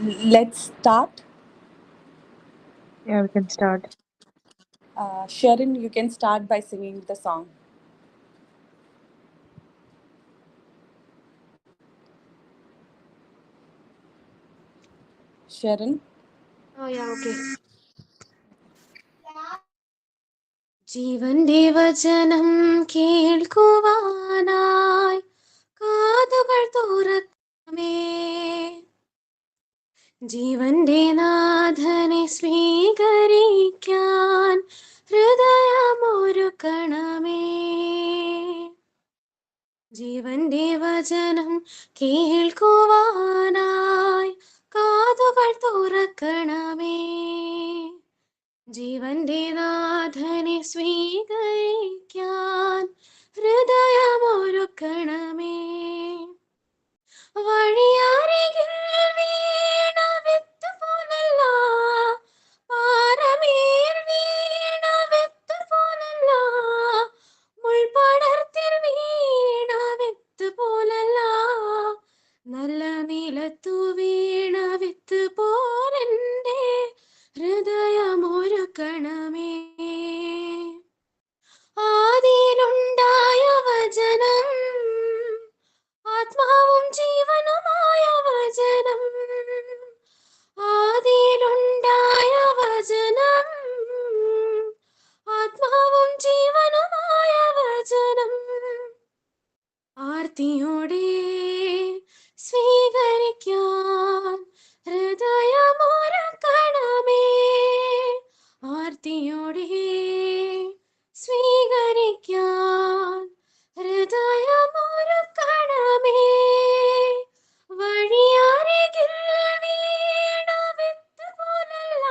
Let's start. Yeah, we can start. Sharon, you can start by singing the song. Sharon. Oh yeah, okay. ജീവന്റെ വചനം കേൾക്കുവാനായി കാതുകൾ തുറക്കണമേ. ജീവന്റെ നാഥനെ സ്വീകരിക്കാൻ ഹൃദയമൊരുക്കണമേ. ജീവന്റെ വചനം കേൾക്കുവാനായി കാതുകൾ തുറക്കണമേ. ജീവന്റെ നാഥനെ സ്വീകരിക്കാൻ ഹൃദയമൊരുക്കണമേ. വഴിയരികിൽ വീണ വിത്ത് പോലല്ല, പാറമേൽ വീണ വിത്ത് പോലല്ല, മുൾപടർത്തിൽ വീണ വിത്ത് പോലല്ല, നല്ല നിലത്തു വീണ വിത്ത് പോലെന്റെ ഹൃദയമൊരുക്കണമേ. ആദിയിലുണ്ടായ വചനം, ആത്മാവും ജീവനുമായ വചനം. ആദിയിലുണ്ടായ വചനം, ആത്മാവും ജീവനുമായ വചനം. ആർത്തിയോടെ സ്വീകരിക്കാൻ ഹൃദയമൊരുക്കണമേ. ആർത്തിയോടെ സ്വീകരിക്കാൻ ഹൃദയമൊരുക്കണമേ. വഴിയരികിൽ വീണ വിത്ത് പോലല്ല,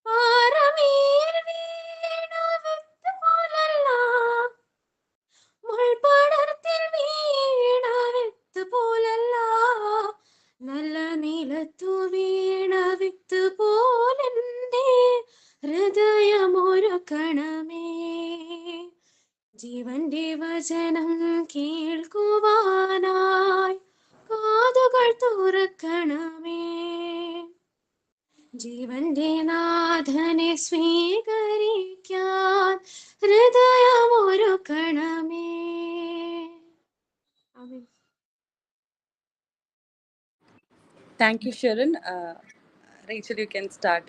പാറമേൽ വീണ വിത്ത് പോലല്ല, മുൾപടർത്തിൽ വീണ വിത്ത് പോലല്ല, നല്ല നിലത്തു വീണ വിത്ത് പോലെന്റെ ഹൃദയമൊരുക്കണമേ. ജീവന്റെ വചനം കേൾക്കുവാനായി കാതുകൾ തുറക്കണമേ. ജീവന്റെ നാഥനെ സ്വീകരിക്കാൻ ഹൃദയമൊരുക്കണമേ. ആമേൻ. Thank you, Sharon. Rachel, you can start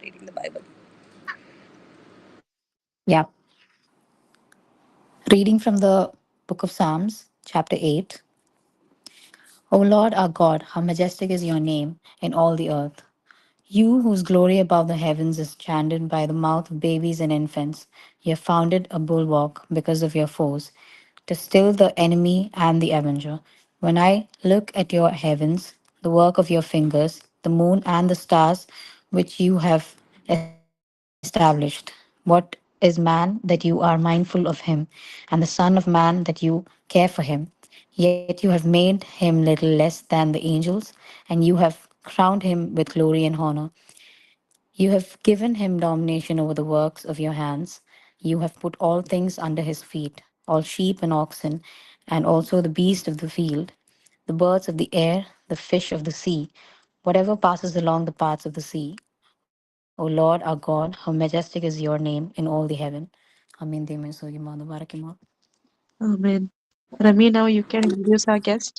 reading the Bible. Yeah. Reading from the book of Psalms, chapter 8. O Lord our God, how majestic is your name in all the earth. You, whose glory above the heavens is chanted by the mouth of babies and infants, you have founded a bulwark because of your foes, to still the enemy and the avenger. When I look at your heavens, the work of your fingers, the moon and the stars which you have established, what is man that you are mindful of him, and the Son of Man that you care for him? Yet you have made him little less than the angels, and you have crowned him with glory and honor. You have given him domination over the works of your hands. You have put all things under his feet, all sheep and oxen, and also the beast of the field, the birds of the air, the fish of the sea, whatever passes along the paths of the sea. O Lord our God, how majestic is your name in all the heaven. Amen. Amen. Rami, now you can introduce our guest.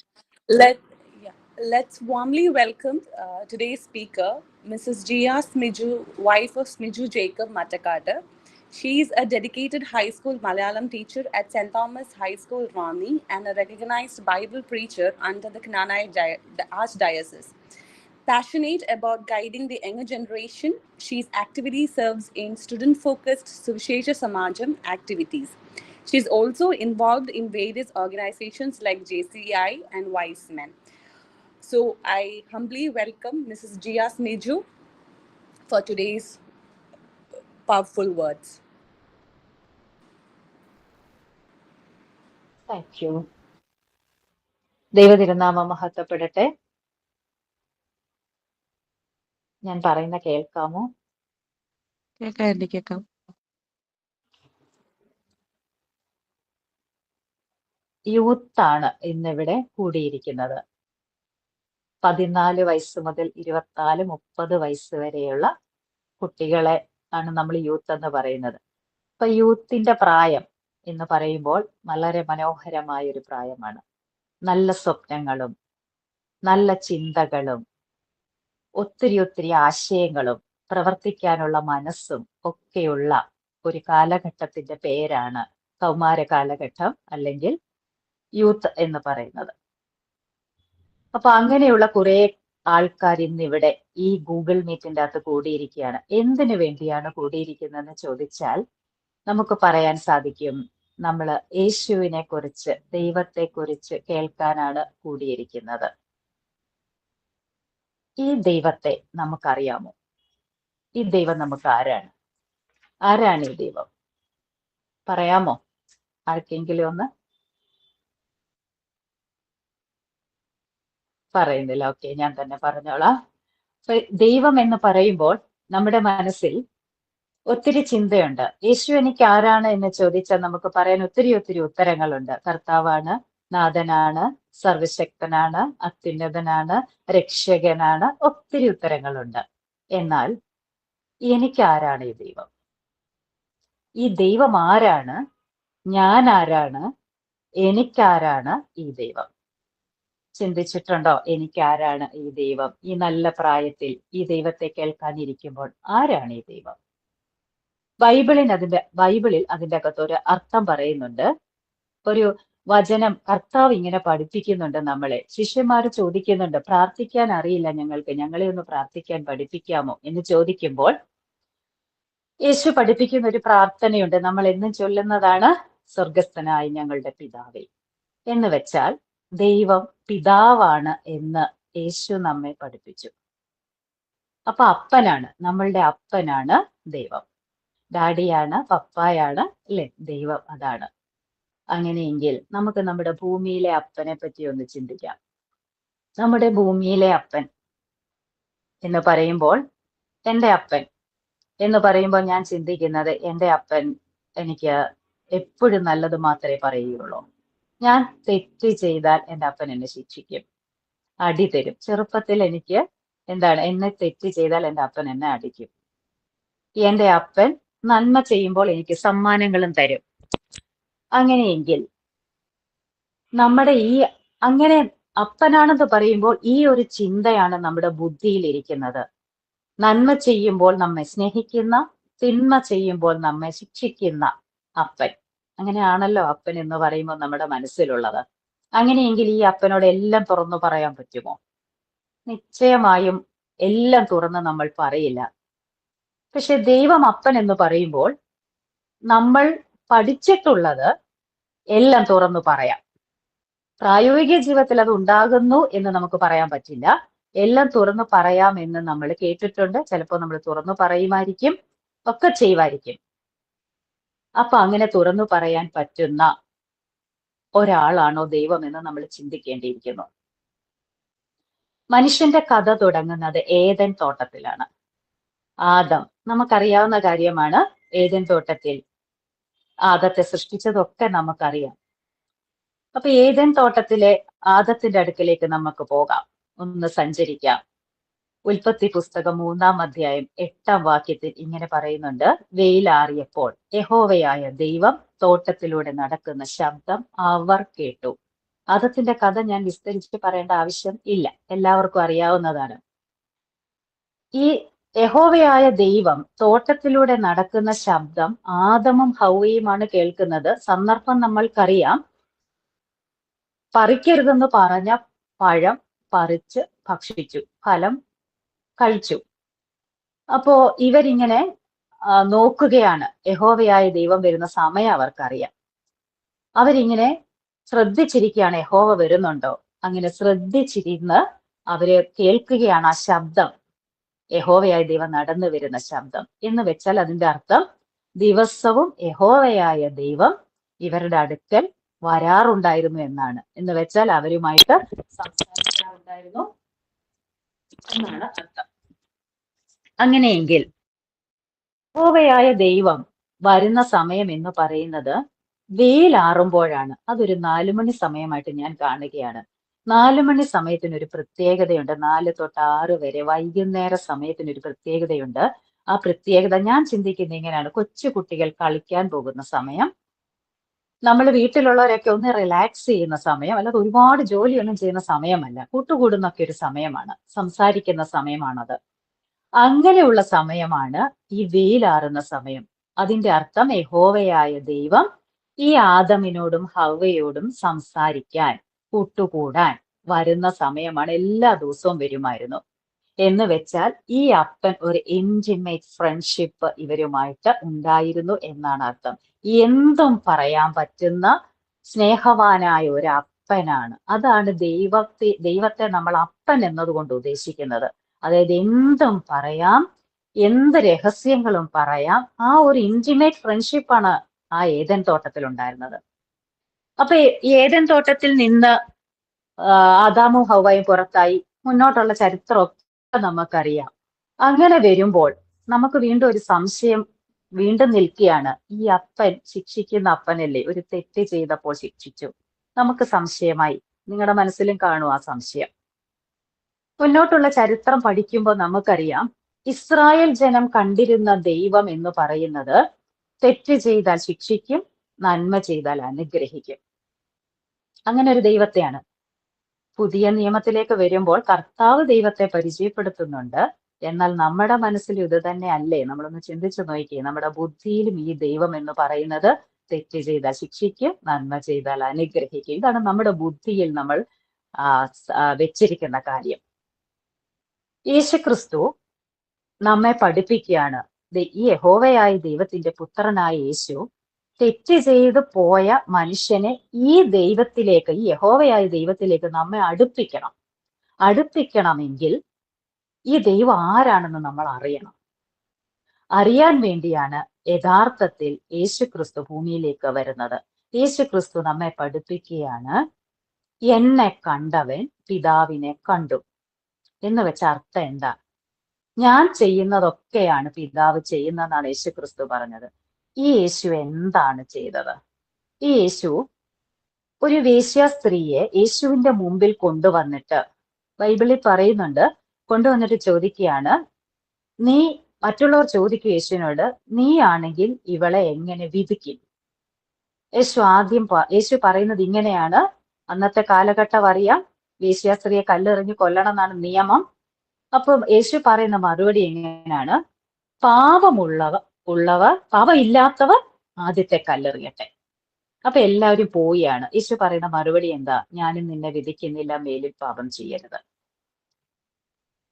Let, yeah, let's warmly welcome today's speaker, Mrs. Gia Smiju, wife of Smiju Jacob Matakata. She is a dedicated high school Malayalam teacher at St. Thomas High School, Rani, and a recognized Bible preacher under the Knanai Archdiocese. Passionate about guiding the younger generation, she actively serves in student-focused Suvishesha Samajam activities. She is also involved in various organizations like JCI and Wise Men. So I humbly welcome Mrs. Gia Sneju for today's powerful words. Thank you. ദൈവതിരുനാമം മഹത്വപ്പെടട്ടെ. ഞാൻ പറയുന്ന കേൾക്കാമോ? കേൾക്കാം anti, കേൾക്കാം. യൂത്താണ് ഇന്നിവിടെ കൂടിയിരിക്കുന്നത്. 14 വയസ്സ് മുതൽ 24-30 വയസ്സ് വരെയുള്ള കുട്ടികളെ ആണ് നമ്മൾ യൂത്ത് എന്ന് പറയുന്നത്. അപ്പൊ യൂത്തിന്റെ പ്രായം എന്ന് പറയുമ്പോൾ വളരെ മനോഹരമായ ഒരു പ്രായമാണ്. നല്ല സ്വപ്നങ്ങളും നല്ല ചിന്തകളും ഒത്തിരി ആശയങ്ങളും പ്രവർത്തിക്കാനുള്ള മനസ്സും ഒക്കെയുള്ള ഒരു കാലഘട്ടത്തിന്റെ പേരാണ് കൗമാര കാലഘട്ടം അല്ലെങ്കിൽ യൂത്ത് എന്ന് പറയുന്നത്. അപ്പൊ അങ്ങനെയുള്ള കുറെ ആൾക്കാർ ഇന്നിവിടെ ഈ ഗൂഗിൾ മീറ്റിന്റെ അകത്ത് കൂടിയിരിക്കുകയാണ്. എന്തിനു വേണ്ടിയാണ് കൂടിയിരിക്കുന്നതെന്ന് ചോദിച്ചാൽ നമുക്ക് പറയാൻ സാധിക്കും, നമ്മൾ യേശുവിനെ കുറിച്ച്, ദൈവത്തെ കുറിച്ച് കേൾക്കാനാണ് കൂടിയിരിക്കുന്നത്. ഈ ദൈവത്തെ നമുക്കറിയാമോ? ഈ ദൈവം നമുക്ക് ആരാണ്? ആരാണ് ഈ ദൈവം? പറയാമോ ആർക്കെങ്കിലും ഒന്ന്? പറയുന്നില്ല. ഓക്കെ, ഞാൻ തന്നെ പറഞ്ഞോളാം. അപ്പൊ ദൈവം എന്ന് പറയുമ്പോൾ നമ്മുടെ മനസ്സിൽ ഒത്തിരി ചിന്തയുണ്ട്. യേശു എനിക്ക് ആരാണ് എന്ന് ചോദിച്ചാൽ നമുക്ക് പറയാൻ ഒത്തിരി ഉത്തരങ്ങളുണ്ട്. കർത്താവാണ്, നാഥനാണ്, സർവശക്തനാണ്, അത്യുന്നതനാണ്, രക്ഷകനാണ്, ഒത്തിരി ഉത്തരങ്ങളുണ്ട്. എന്നാൽ എനിക്ക് ആരാണ് ഈ ദൈവം? ഈ ദൈവം ആരാണ്? ഞാൻ ആരാണ്? എനിക്കാരാണ് ഈ ദൈവം? ചിന്തിച്ചിട്ടുണ്ടോ? എനിക്കാരാണ് ഈ ദൈവം? ഈ നല്ല പ്രായത്തിൽ ഈ ദൈവത്തെ കേൾക്കാനിരിക്കുമ്പോൾ ആരാണ് ഈ ദൈവം? ബൈബിളിൽ അതിന്റെ അകത്ത് ഒരു അർത്ഥം പറയുന്നുണ്ട്. ഒരു വചനം കർത്താവ് ഇങ്ങനെ പഠിപ്പിക്കുന്നുണ്ട് നമ്മളെ. ശിഷ്യന്മാര് ചോദിക്കുന്നുണ്ട്, പ്രാർത്ഥിക്കാൻ അറിയില്ല ഞങ്ങൾക്ക്, ഞങ്ങളെ ഒന്ന് പ്രാർത്ഥിക്കാൻ പഠിപ്പിക്കാമോ എന്ന് ചോദിക്കുമ്പോൾ യേശു പഠിപ്പിക്കുന്ന ഒരു പ്രാർത്ഥനയുണ്ട്. നമ്മൾ എന്നും ചൊല്ലുന്നതാണ്, സ്വർഗസ്ഥനായ ഞങ്ങളുടെ പിതാവേ. എന്ന് വെച്ചാൽ ദൈവം പിതാവാണ് എന്ന് യേശു നമ്മെ പഠിപ്പിച്ചു. അപ്പൊ അപ്പനാണ്, നമ്മളുടെ അപ്പനാണ് ദൈവം. ഡാഡിയാണ്, പപ്പായാണ്, അല്ലെ ദൈവം? അതാണ്. അങ്ങനെയെങ്കിൽ നമുക്ക് നമ്മുടെ ഭൂമിയിലെ അപ്പനെ പറ്റി ഒന്ന് ചിന്തിക്കാം. നമ്മുടെ ഭൂമിയിലെ അപ്പൻ എന്ന് പറയുമ്പോൾ, എൻ്റെ അപ്പൻ എന്ന് പറയുമ്പോൾ ഞാൻ ചിന്തിക്കുന്നത്, എൻ്റെ അപ്പൻ എനിക്ക് എപ്പോഴും നല്ലത് മാത്രമേ പറയുകയുള്ളൂ. ഞാൻ തെറ്റ് ചെയ്താൽ എൻ്റെ അപ്പൻ എന്നെ ശിക്ഷിക്കും, അടി തരും. ചെറുപ്പത്തിൽ എനിക്ക് എന്നെ തെറ്റ് ചെയ്താൽ എൻ്റെ അപ്പൻ എന്നെ അടിക്കും. എൻ്റെ അപ്പൻ നന്മ ചെയ്യുമ്പോൾ എനിക്ക് സമ്മാനങ്ങളും തരും. അങ്ങനെയെങ്കിൽ നമ്മുടെ അങ്ങനെ അപ്പനാണെന്ന് പറയുമ്പോൾ ഈ ഒരു ചിന്തയാണ് നമ്മുടെ ബുദ്ധിയിൽ ഇരിക്കുന്നത്. നന്മ ചെയ്യുമ്പോൾ നമ്മെ സ്നേഹിക്കുന്ന, തിന്മ ചെയ്യുമ്പോൾ നമ്മെ ശിക്ഷിക്കുന്ന അപ്പൻ. അങ്ങനെയാണല്ലോ അപ്പൻ എന്ന് പറയുമ്പോൾ നമ്മുടെ മനസ്സിലുള്ളത്. അങ്ങനെയെങ്കിൽ ഈ അപ്പനോട് എല്ലാം തുറന്നു പറയാൻ പറ്റുമോ? നിശ്ചയമായും എല്ലാം തുറന്ന് നമ്മൾ പറയില്ല. പക്ഷെ ദൈവം അപ്പൻ എന്ന് പറയുമ്പോൾ നമ്മൾ പഠിച്ചിട്ടുള്ളത് എല്ലാം തുറന്നു പറയാം. പ്രായോഗിക ജീവിതത്തിൽ അത് ഉണ്ടാകുന്നു എന്ന് നമുക്ക് പറയാൻ പറ്റില്ല. എല്ലാം തുറന്നു പറയാം എന്ന് നമ്മൾ കേട്ടിട്ടുണ്ട്. ചിലപ്പോൾ നമ്മൾ തുറന്നു പറയുമായിരിക്കും, ഒക്കെ ചെയ്യുമായിരിക്കും. അപ്പൊ അങ്ങനെ തുറന്നു പറയാൻ പറ്റുന്ന ഒരാളാണോ ദൈവം എന്ന് നമ്മൾ ചിന്തിക്കേണ്ടിയിരിക്കുന്നു. മനുഷ്യന്റെ കഥ തുടങ്ങുന്നത് ഏദൻ തോട്ടത്തിലാണ്. ആദം, നമുക്കറിയാവുന്ന കാര്യമാണ്. ഏദൻ തോട്ടത്തിൽ ആദത്തെ സൃഷ്ടിച്ചതൊക്കെ നമുക്കറിയാം. അപ്പൊ ഏദൻ തോട്ടത്തിലെ ആദത്തിന്റെ അടുക്കലേക്ക് നമുക്ക് പോകാം, ഒന്ന് സഞ്ചരിക്കാം. ഉൽപ്പത്തി പുസ്തകം 3-ാം അധ്യായം 8-ാം വാക്യത്തിൽ ഇങ്ങനെ പറയുന്നുണ്ട്, വെയിലാറിയപ്പോൾ യഹോവയായ ദൈവം തോട്ടത്തിലൂടെ നടക്കുന്ന ശബ്ദം അവർ കേട്ടു. ആദത്തിന്റെ കഥ ഞാൻ വിസ്തരിച്ച് പറയേണ്ട ആവശ്യം ഇല്ല, എല്ലാവർക്കും അറിയാവുന്നതാണ്. ഈ യഹോവയായ ദൈവം തോട്ടത്തിലൂടെ നടക്കുന്ന ശബ്ദം ആദമും ഹൗവയുമാണ് കേൾക്കുന്നത്. സന്ദർഭം നമ്മൾക്കറിയാം. പറിക്കരുതെന്ന് പറഞ്ഞ പഴം പറിച്ച് ഭക്ഷിച്ചു, ഫലം കഴിച്ചു. അപ്പോ ഇവരിങ്ങനെ നോക്കുകയാണ്. യഹോവയായ ദൈവം വരുന്ന സമയം അവർക്കറിയാം. അവരിങ്ങനെ ശ്രദ്ധിച്ചിരിക്കുകയാണ്, യഹോവ വരുന്നുണ്ടോ? അങ്ങനെ ശ്രദ്ധിച്ചിരുന്ന് അവര് കേൾക്കുകയാണ് ആ ശബ്ദം, യഹോവയായ ദൈവം നടന്നു വരുന്ന ശബ്ദം. എന്ന് വെച്ചാൽ അതിന്റെ അർത്ഥം ദിവസവും യഹോവയായ ദൈവം ഇവരുടെ അടുക്കൽ വരാറുണ്ടായിരുന്നു എന്നാണ്. എന്ന് വെച്ചാൽ അവരുമായിട്ട് സംസാരിക്കാറുണ്ടായിരുന്നു എന്നാണ് അർത്ഥം. അങ്ങനെയെങ്കിൽ യഹോവയായ ദൈവം വരുന്ന സമയം എന്ന് പറയുന്നത് വെയിലാറുമ്പോഴാണ്. അതൊരു 4 മണി സമയമായിട്ട് ഞാൻ കാണുകയാണ്. 4 മണി സമയത്തിനൊരു പ്രത്യേകതയുണ്ട്. 4 തൊട്ട് 6 വരെ വൈകുന്നേര സമയത്തിനൊരു പ്രത്യേകതയുണ്ട്. ആ പ്രത്യേകത ഞാൻ ചിന്തിക്കുന്നത് ഇങ്ങനെയാണ്. കൊച്ചു കുട്ടികൾ കളിക്കാൻ പോകുന്ന സമയം, നമ്മൾ വീട്ടിലുള്ളവരൊക്കെ ഒന്ന് റിലാക്സ് ചെയ്യുന്ന സമയം, അല്ലാതെ ഒരുപാട് ജോലിയൊന്നും ചെയ്യുന്ന സമയമല്ല. കൂട്ടുകൂടുന്നൊക്കെ ഒരു സമയമാണ്, സംസാരിക്കുന്ന സമയമാണത്. അങ്ങനെയുള്ള സമയമാണ് ഈ വെയിലാറുന്ന സമയം. അതിന്റെ അർത്ഥം യഹോവയായ ദൈവം ഈ ആദമിനോടും ഹവ്വയോടും സംസാരിക്കാൻ, കൂട്ടുകൂടാൻ വരുന്ന സമയമാണ്. എല്ലാ ദിവസവും വരുമായിരുന്നു. എന്ന് വെച്ചാൽ ഈ അപ്പൻ ഒരു ഇന്റിമേറ്റ് ഫ്രണ്ട്ഷിപ്പ് ഇവരുമായിട്ട് ഉണ്ടായിരുന്നു എന്നാണ് അർത്ഥം. എന്തും പറയാൻ പറ്റുന്ന സ്നേഹവാനായ ഒരു അപ്പനാണ്. അതാണ് ദൈവത്തെ നമ്മൾ അപ്പൻ എന്നതുകൊണ്ട് ഉദ്ദേശിക്കുന്നത്. അതായത് എന്തും പറയാം, എന്ത് രഹസ്യങ്ങളും പറയാം. ആ ഒരു ഇന്റിമേറ്റ് ഫ്രണ്ട്ഷിപ്പാണ് ആ ഏദൻ തോട്ടത്തിൽ ഉണ്ടായിരുന്നത്. അപ്പൊ ഈ ഏദൻ തോട്ടത്തിൽ നിന്ന് ആദാമും ഹവ്വയും പുറത്തായി. മുന്നോട്ടുള്ള ചരിത്രമൊക്കെ നമുക്കറിയാം. അങ്ങനെ വരുമ്പോൾ നമുക്ക് വീണ്ടും ഒരു സംശയം വീണ്ടും നിൽക്കുകയാണ്. ഈ അപ്പൻ ശിക്ഷിക്കുന്ന അപ്പനല്ലേ? ഒരു തെറ്റ് ചെയ്തപ്പോൾ ശിക്ഷിച്ചു. നമുക്ക് സംശയമായി. നിങ്ങളുടെ മനസ്സിലും കാണും ആ സംശയം. മുന്നോട്ടുള്ള ചരിത്രം പഠിക്കുമ്പോൾ നമുക്കറിയാം, ഇസ്രായേൽ ജനം കണ്ടിരുന്ന ദൈവം എന്ന് പറയുന്നത് തെറ്റ് ചെയ്താൽ ശിക്ഷിക്കും, നന്മ ചെയ്താൽ അനുഗ്രഹിക്കും. അങ്ങനെ ഒരു ദൈവത്തെയാണ്. പുതിയ നിയമത്തിലേക്ക് വരുമ്പോൾ കർത്താവ് ദൈവത്തെ പരിചയപ്പെടുത്തുന്നുണ്ട്. എന്നാൽ നമ്മുടെ മനസ്സിൽ ഇത് തന്നെ അല്ലേ? നമ്മളൊന്ന് ചിന്തിച്ചു നോക്കിയേ. നമ്മുടെ ബുദ്ധിയിലും ഈ ദൈവം എന്ന് പറയുന്നത് തെറ്റ് ചെയ്താൽ ശിക്ഷിക്കും, നന്മ ചെയ്താൽ അനുഗ്രഹിക്കും. ഇതാണ് നമ്മുടെ ബുദ്ധിയിൽ നമ്മൾ വെച്ചിരിക്കുന്ന കാര്യം. യേശുക്രിസ്തു നമ്മെ പഠിപ്പിക്കുകയാണ്. ഈ യഹോവയായ ദൈവത്തിന്റെ പുത്രനായ യേശു തെറ്റ് ചെയ്ത് പോയ മനുഷ്യനെ ഈ ദൈവത്തിലേക്ക്, ഈ യഹോവയായ ദൈവത്തിലേക്ക് നമ്മെ അടുപ്പിക്കണമെങ്കിൽ ഈ ദൈവം ആരാണെന്ന് നമ്മൾ അറിയണം. അറിയാൻ വേണ്ടിയാണ് യഥാർത്ഥത്തിൽ യേശുക്രിസ്തു ഭൂമിയിലേക്ക് വരുന്നത്. യേശുക്രിസ്തു നമ്മെ പഠിപ്പിക്കുകയാണ്, എന്നെ കണ്ടവൻ പിതാവിനെ കണ്ടു എന്ന് വെച്ച അർത്ഥം എന്താ? ഞാൻ ചെയ്യുന്നതൊക്കെയാണ് പിതാവ് ചെയ്യുന്നതെന്നാണ് യേശുക്രിസ്തു പറഞ്ഞത്. ഈ യേശു എന്താണ് ചെയ്തത്? ഈ യേശു ഒരു വേശ്യ സ്ത്രീയെ യേശുവിന്റെ മുമ്പിൽ കൊണ്ടുവന്നിട്ട്, ബൈബിളിൽ പറയുന്നുണ്ട്, കൊണ്ടുവന്നിട്ട് ചോദിക്കുകയാണ്, നീ, മറ്റുള്ളവർ ചോദിക്കും യേശുവിനോട്, നീ ആണെങ്കിൽ ഇവളെ എങ്ങനെ വിധിക്കും? യേശു പറയുന്നത് ഇങ്ങനെയാണ്. അന്നത്തെ കാലഘട്ടം അറിയാം, വേശ്യ സ്ത്രീയെ കല്ലെറിഞ്ഞ് കൊല്ലണം എന്നാണ് നിയമം. അപ്പൊ യേശു പറയുന്ന മറുപടി എങ്ങനെയാണ്? പാപമില്ലാത്തവർ ആദ്യത്തെ കല്ലെറിയട്ടെ. അപ്പൊ എല്ലാവരും പോയാണ്. യേശു പറയുന്ന മറുപടി എന്താ? ഞാനും നിന്നെ വിധിക്കുന്നില്ല, മേലിൽ പാപം ചെയ്യരുത്.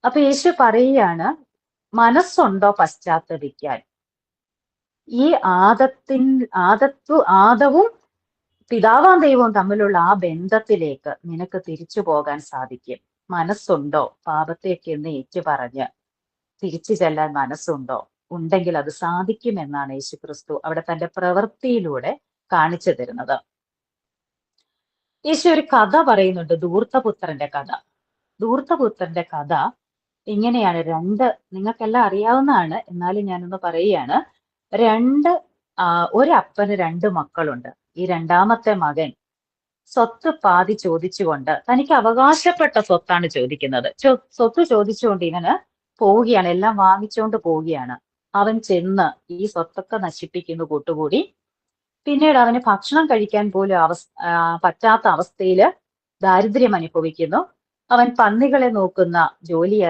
അപ്പൊ യേശു പറയുകയാണ്, മനസ്സുണ്ടോ പശ്ചാത്തപിക്കാൻ? ഈ ആദവും പിതാവാം ദൈവവും തമ്മിലുള്ള ആ ബന്ധത്തിലേക്ക് നിനക്ക് തിരിച്ചു പോകാൻ സാധിക്കും. മനസ്സുണ്ടോ? പാപത്തേക്ക് എന്ന് ഏറ്റുപറഞ്ഞ് തിരിച്ചു ചെല്ലാൻ മനസ്സുണ്ടോ? ഉണ്ടെങ്കിൽ അത് സാധിക്കുമെന്നാണ് യേശുക്രിസ്തു അവിടെ തന്റെ പ്രവൃത്തിയിലൂടെ കാണിച്ചു തരുന്നത്. യേശു ഒരു കഥ പറയുന്നുണ്ട്, ധൂർത്തപുത്രന്റെ കഥ. ധൂർത്തപുത്രന്റെ കഥ ഇങ്ങനെയാണ്. നിങ്ങൾക്കെല്ലാം അറിയാവുന്നതാണ്, എന്നാലും ഞാനൊന്ന് പറയുകയാണ്. ഒരപ്പന് 2 മക്കളുണ്ട്. ഈ രണ്ടാമത്തെ മകൻ സ്വത്ത് പാതി ചോദിച്ചുകൊണ്ട്, തനിക്ക് അവകാശപ്പെട്ട സ്വത്താണ് ചോദിക്കുന്നത്. സ്വത്ത് ചോദിച്ചുകൊണ്ട് ഇവന് പോവുകയാണ്, എല്ലാം വാങ്ങിച്ചുകൊണ്ട് പോവുകയാണ്. അവൻ ചെന്ന് ഈ സ്വത്തൊക്കെ നശിപ്പിക്കുന്നു കൂട്ടുകൂടി. പിന്നീട് അവന് ഭക്ഷണം കഴിക്കാൻ പോലും പറ്റാത്ത അവസ്ഥയില് ദാരിദ്ര്യം അനുഭവിക്കുന്നു. അവൻ പന്നികളെ നോക്കുന്ന ജോലിയിൽ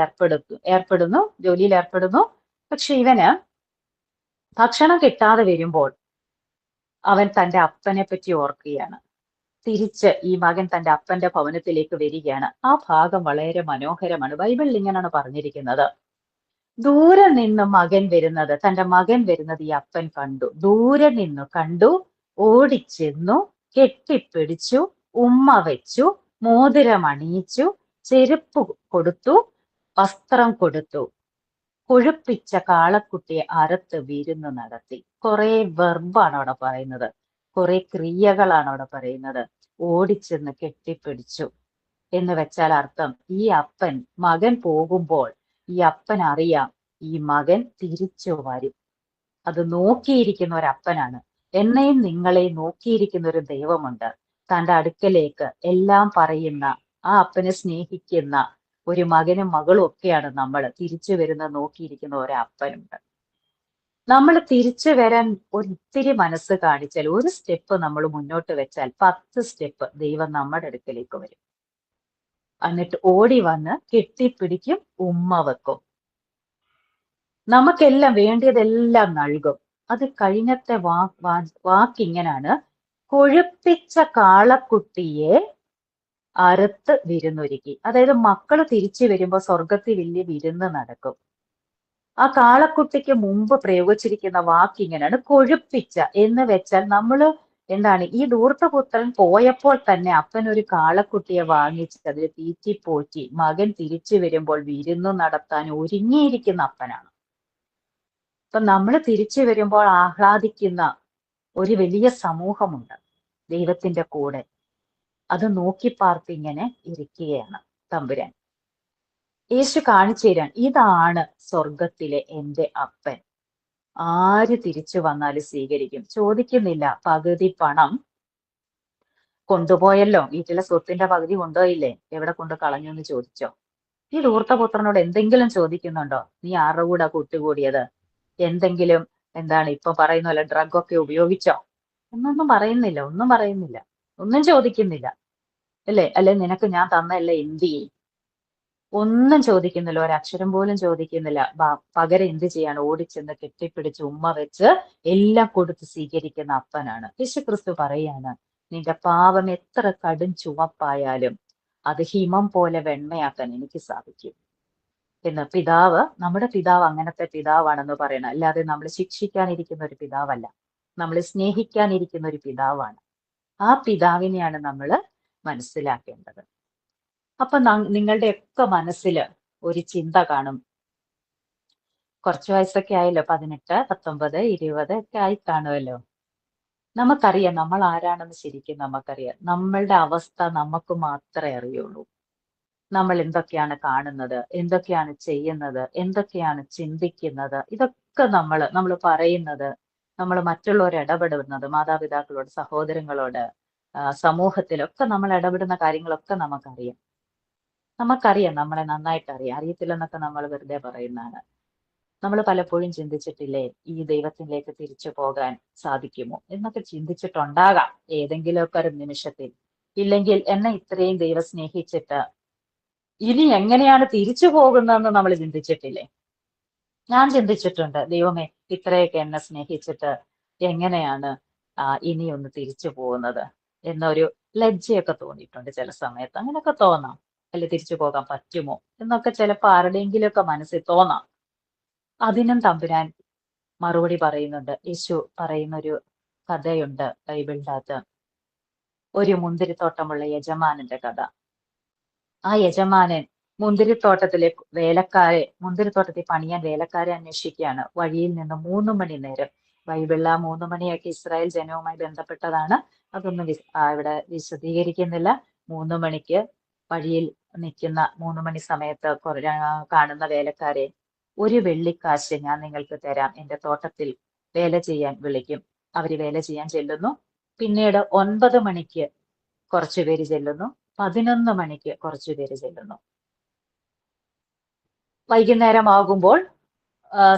ഏർപ്പെടുന്നു. പക്ഷെ ഇവന് ഭക്ഷണം കിട്ടാതെ വരുമ്പോൾ അവൻ തന്റെ അപ്പനെ പറ്റി ഓർക്കുകയാണ്. തിരിച്ച് ഈ മകൻ തന്റെ അപ്പന്റെ ഭവനത്തിലേക്ക് വരികയാണ്. ആ ഭാഗം വളരെ മനോഹരമാണ്. ബൈബിളിൽ ഇങ്ങനെയാണ് പറഞ്ഞിരിക്കുന്നത്, ദൂരെ നിന്ന് തന്റെ മകൻ വരുന്നത് ഈ അപ്പൻ കണ്ടു. ദൂരെ നിന്ന് കണ്ടു, ഓടിച്ചെന്നു, കെട്ടിപ്പിടിച്ചു, ഉമ്മ വെച്ചു, മോതിരം അണിയിച്ചു, ചെരുപ്പ് കൊടുത്തു, വസ്ത്രം കൊടുത്തു, കൊഴുപ്പിച്ച കാളക്കുട്ടിയെ അറുത്ത് വിരുന്ന് നടത്തി. കുറെ വെർബാണ് അവിടെ പറയുന്നത്, കുറെ ക്രിയകളാണ് അവിടെ പറയുന്നത്. ഓടിച്ചെന്ന് കെട്ടിപ്പിടിച്ചു എന്ന് വെച്ചാൽ അർത്ഥം, ഈ അപ്പൻ, മകൻ പോകുമ്പോൾ ഈ അപ്പൻ അറിയാം ഈ മകൻ തിരിച്ചു വരും. അത് നോക്കിയിരിക്കുന്ന ഒരു അപ്പനാണ്. എന്നെയും നിങ്ങളെയും നോക്കിയിരിക്കുന്ന ഒരു ദൈവമുണ്ട്. തന്റെ അടുക്കലേക്ക് എല്ലാം പറയുന്ന ആ അപ്പനെ സ്നേഹിക്കുന്ന ഒരു മകനും മകളും ഒക്കെയാണ് നമ്മൾ. തിരിച്ചു വരുന്ന നോക്കിയിരിക്കുന്ന ഒരപ്പനുണ്ട്. നമ്മൾ തിരിച്ചു വരാൻ ഒത്തിരി മനസ്സ് കാണിച്ചാൽ, ഒരു സ്റ്റെപ്പ് നമ്മൾ മുന്നോട്ട് വെച്ചാൽ 10 സ്റ്റെപ്പ് ദൈവം നമ്മുടെ അടുക്കലേക്ക് വരും. എന്നിട്ട് ഓടി വന്ന് കെട്ടിപ്പിടിക്കും, ഉമ്മ വെക്കും, നമുക്കെല്ലാം വേണ്ടിയതെല്ലാം നൽകും. അത് കഴിഞ്ഞത്തെ വാക്കിങ്ങനാണ്: കൊഴുപ്പിച്ച കാളക്കുട്ടിയെ അറുത്ത് വിരുന്നൊരുക്കി. അതായത് മക്കള് തിരിച്ചു വരുമ്പോ സ്വർഗത്തിൽ വലിയ വിരുന്ന് നടക്കും. ആ കാളക്കുട്ടിക്ക് മുമ്പ് പ്രയോഗിച്ചിരിക്കുന്ന വാക്കിങ്ങനാണ് കൊഴുപ്പിച്ച എന്ന് വെച്ചാൽ, നമ്മള് എന്താണ്, ഈ ധൂർത്തപുത്രൻ പോയപ്പോൾ തന്നെ അപ്പൻ ഒരു കാളക്കുട്ടിയെ വാങ്ങിച്ച് അതിൽ തീറ്റിപ്പോറ്റി മകൻ തിരിച്ചു വരുമ്പോൾ വിരുന്നു നടത്താൻ ഒരുങ്ങിയിരിക്കുന്ന അപ്പനാണ്. അപ്പൊ നമ്മൾ തിരിച്ചു വരുമ്പോൾ ആഹ്ലാദിക്കുന്ന ഒരു വലിയ സമൂഹമുണ്ട് ദൈവത്തിന്റെ കൂടെ. അത് നോക്കി പാർത്തിങ്ങനെ ഇരിക്കുകയാണ് തമ്പുരാൻ. യേശു കാണിച്ചു തരാൻ, ഇതാണ് സ്വർഗത്തിലെ എൻ്റെ അപ്പൻ. ആര് തിരിച്ചു വന്നാലും സ്വീകരിക്കും. ചോദിക്കുന്നില്ല പകുതി പണം കൊണ്ടുപോയല്ലോ, വീട്ടിലെ സ്വത്തിന്റെ പകുതി കൊണ്ടുപോയില്ലേ, എവിടെ കൊണ്ട് കളഞ്ഞു എന്ന് ചോദിച്ചോ? ഈ ധൂർത്തപുത്രനോട് എന്തെങ്കിലും ചോദിക്കുന്നുണ്ടോ? നീ ആരുടെ കൂടെ കൂട്ടുകൂടിയത്? എന്തെങ്കിലും എന്താണ് ഇപ്പൊ പറയുന്ന പോലെ ഡ്രഗ് ഒക്കെ ഉപയോഗിച്ചോ? ഒന്നും പറയുന്നില്ല, ഒന്നും പറയുന്നില്ല, ഒന്നും ചോദിക്കുന്നില്ല, അല്ലേ? അല്ലെ നിനക്ക് ഞാൻ തന്നല്ലേ എന്ത് ചെയ്യും? ഒന്നും ചോദിക്കുന്നില്ല, ഒരക്ഷരം പോലും ചോദിക്കുന്നില്ല. പകരം എന്ത് ചെയ്യാണ്? ഓടിച്ചെന്ന് കെട്ടിപ്പിടിച്ച് ഉമ്മ വെച്ച് എല്ലാം കൊടുത്ത് സ്വീകരിക്കുന്ന അപ്പനാണ്. യേശുക്രിസ്തു പറയാണ്, നിന്റെ പാപം എത്ര കടും ചുവപ്പായാലും അത് ഹിമം പോലെ വെണ്മയാക്കാൻ എനിക്ക് സാധിക്കും എന്ന്. പിതാവ്, നമ്മുടെ പിതാവ് അങ്ങനത്തെ പിതാവാണെന്ന് പറയണം. അല്ലാതെ നമ്മൾ ശിക്ഷിക്കാനിരിക്കുന്ന ഒരു പിതാവല്ല, നമ്മൾ സ്നേഹിക്കാനിരിക്കുന്ന ഒരു പിതാവാണ്. ആ പിതാവിനെയാണ് നമ്മൾ മനസ്സിലാക്കേണ്ടത്. അപ്പൊ നിങ്ങളുടെ ഒക്കെ മനസ്സിൽ ഒരു ചിന്ത കാണും. കുറച്ച് വയസ്സൊക്കെ ആയല്ലോ, 18, 19, 20 ഒക്കെ ആയി കാണുമല്ലോ. നമുക്കറിയാം നമ്മൾ ആരാണെന്ന് ശരിക്കും നമുക്കറിയാം. നമ്മളുടെ അവസ്ഥ നമുക്ക് മാത്രമേ അറിയുള്ളൂ. നമ്മൾ എന്തൊക്കെയാണ് കാണുന്നത്, എന്തൊക്കെയാണ് ചെയ്യുന്നത്, എന്തൊക്കെയാണ് ചിന്തിക്കുന്നത്, ഇതൊക്കെ നമ്മൾ പറയുന്നത്, നമ്മൾ മറ്റുള്ളവർ ഇടപെടുന്നത്, മാതാപിതാക്കളോട്, സഹോദരങ്ങളോട്, സമൂഹത്തിലൊക്കെ നമ്മൾ ഇടപെടുന്ന കാര്യങ്ങളൊക്കെ നമുക്കറിയാം. നമ്മളെ നന്നായിട്ട് അറിയാം. അറിയത്തില്ലെന്നൊക്കെ നമ്മൾ വെറുതെ പറയുന്നതാണ്. നമ്മൾ പലപ്പോഴും ചിന്തിച്ചിട്ടില്ലേ, ഈ ദൈവത്തിലേക്ക് തിരിച്ചു പോകാൻ സാധിക്കുമോ എന്നൊക്കെ ചിന്തിച്ചിട്ടുണ്ടാകാം ഏതെങ്കിലുമൊക്കെ ഒരു നിമിഷത്തിൽ. ഇല്ലെങ്കിൽ എന്നെ ഇത്രയും ദൈവം സ്നേഹിച്ചിട്ട് ഇനി എങ്ങനെയാണ് തിരിച്ചു പോകുന്നതെന്ന് നമ്മൾ ചിന്തിച്ചിട്ടില്ലേ? ഞാൻ ചിന്തിച്ചിട്ടുണ്ട്, ദൈവമേ ഇത്രയൊക്കെ എന്നെ സ്നേഹിച്ചിട്ട് എങ്ങനെയാണ് ഇനി ഒന്ന് തിരിച്ചു പോകുന്നത് എന്നൊരു ലജ്ജയൊക്കെ തോന്നിയിട്ടുണ്ട് ചില സമയത്ത്. അങ്ങനെയൊക്കെ തോന്നാം, അല്ലെ? തിരിച്ചു പോകാൻ പറ്റുമോ എന്നൊക്കെ ചിലപ്പോൾ ആരുടെയെങ്കിലുമൊക്കെ മനസ്സിൽ തോന്നാം. അതിനും തമ്പുരാൻ മറുപടി പറയുന്നുണ്ട്. യേശു പറയുന്നൊരു കഥയുണ്ട് ബൈബിളിൻ്റെ അകത്ത്, ഒരു മുന്തിരിത്തോട്ടമുള്ള യജമാനന്റെ കഥ. ആ യജമാനൻ മുന്തിരിത്തോട്ടത്തിൽ പണിയാൻ വേലക്കാരെ അന്വേഷിക്കുകയാണ്. വഴിയിൽ നിന്ന് 3 മണി നേരം, ബൈബിളിൽ ആ 3 മണിയൊക്കെ ഇസ്രായേൽ ജനവുമായി ബന്ധപ്പെട്ടതാണ്, അതൊന്നും ഇവിടെ വിശദീകരിക്കുന്നില്ല. 3 മണിക്ക് വഴിയിൽ നിൽക്കുന്ന 3 മണി സമയത്ത് കാണുന്ന വേലക്കാരെ, 1 വെള്ളിക്കാശ് ഞാൻ നിങ്ങൾക്ക് തരാം, എന്റെ തോട്ടത്തിൽ വേല ചെയ്യാൻ വിളിക്കും. അവര് വേല ചെയ്യാൻ ചെല്ലുന്നു. പിന്നീട് 9 മണിക്ക് കുറച്ചു പേര് ചെല്ലുന്നു, 11 മണിക്ക് കുറച്ചു പേര് ചെല്ലുന്നു. വൈകുന്നേരം ആകുമ്പോൾ,